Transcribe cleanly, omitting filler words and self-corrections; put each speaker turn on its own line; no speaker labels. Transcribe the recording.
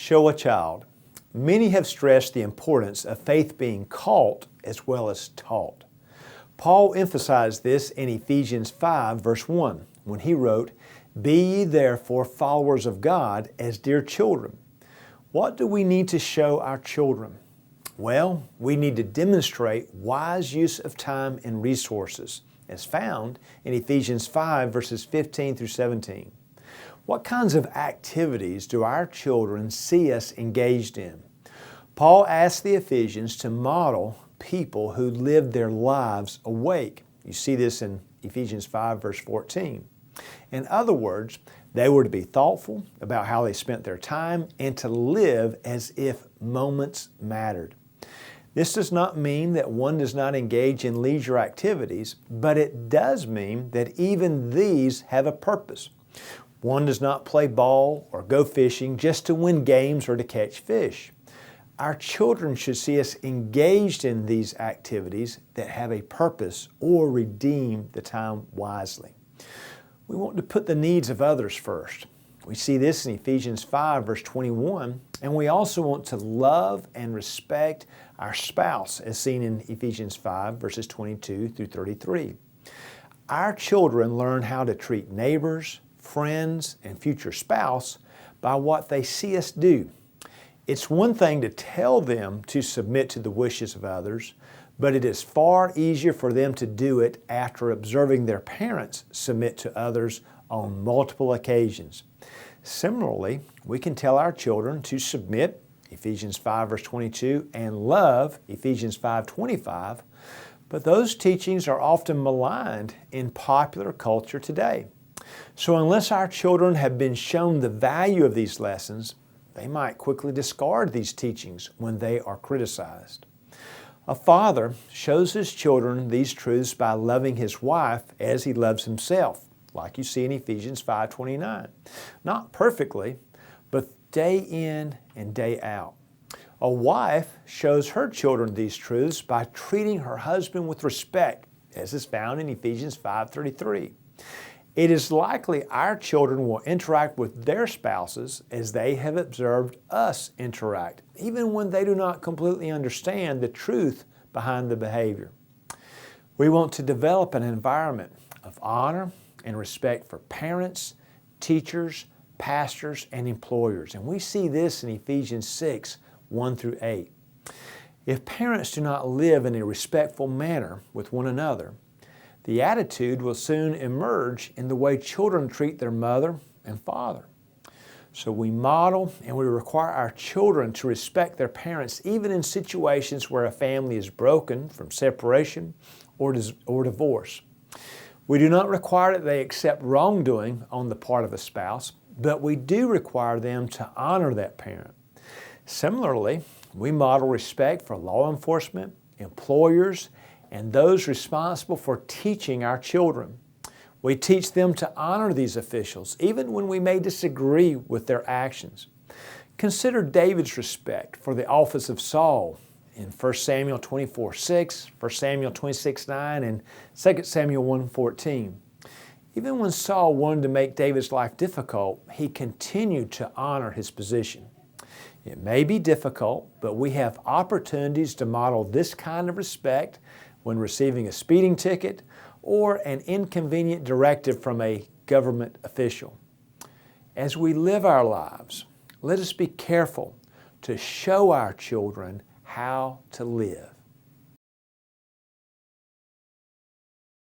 Show a child. Many have stressed the importance of faith being caught as well as taught. Paul emphasized this in Ephesians 5, verse 1, when he wrote, "Be ye therefore followers of God as dear children." What do we need to show our children? Well, we need to demonstrate wise use of time and resources, as found in Ephesians 5, verses 15 through 17. What kinds of activities do our children see us engaged in? Paul asked the Ephesians to model people who lived their lives awake. You see this in Ephesians 5, verse 14. In other words, they were to be thoughtful about how they spent their time and to live as if moments mattered. This does not mean that one does not engage in leisure activities, but it does mean that even these have a purpose. One does not play ball or go fishing just to win games or to catch fish. Our children should see us engaged in these activities that have a purpose or redeem the time wisely. We want to put the needs of others first. We see this in Ephesians 5, verse 21, and we also want to love and respect our spouse, as seen in Ephesians 5, verses 22 through 33. Our children learn how to treat neighbors, friends, and future spouse by what they see us do. It's one thing to tell them to submit to the wishes of others, but it is far easier for them to do it after observing their parents submit to others on multiple occasions. Similarly, we can tell our children to submit, Ephesians 5, verse 22, and love, Ephesians 5:25, but those teachings are often maligned in popular culture today. So unless our children have been shown the value of these lessons, they might quickly discard these teachings when they are criticized. A father shows his children these truths by loving his wife as he loves himself, like you see in Ephesians 5:29. Not perfectly, but day in and day out. A wife shows her children these truths by treating her husband with respect, as is found in Ephesians 5:33. It is likely our children will interact with their spouses as they have observed us interact, even when they do not completely understand the truth behind the behavior. We want to develop an environment of honor and respect for parents, teachers, pastors, and employers. And we see this in Ephesians 6, 1 through 8. If parents do not live in a respectful manner with one another, the attitude will soon emerge in the way children treat their mother and father. So we model and we require our children to respect their parents even in situations where a family is broken from separation or divorce. We do not require that they accept wrongdoing on the part of a spouse, but we do require them to honor that parent. Similarly, we model respect for law enforcement, employers, and those responsible for teaching our children. We teach them to honor these officials, even when we may disagree with their actions. Consider David's respect for the office of Saul in 1 Samuel 24:6, 1 Samuel 26:9, and 2 Samuel 1:14. Even when Saul wanted to make David's life difficult, he continued to honor his position. It may be difficult, but we have opportunities to model this kind of respect when receiving a speeding ticket or an inconvenient directive from a government official. As we live our lives, let us be careful to show our children how to live.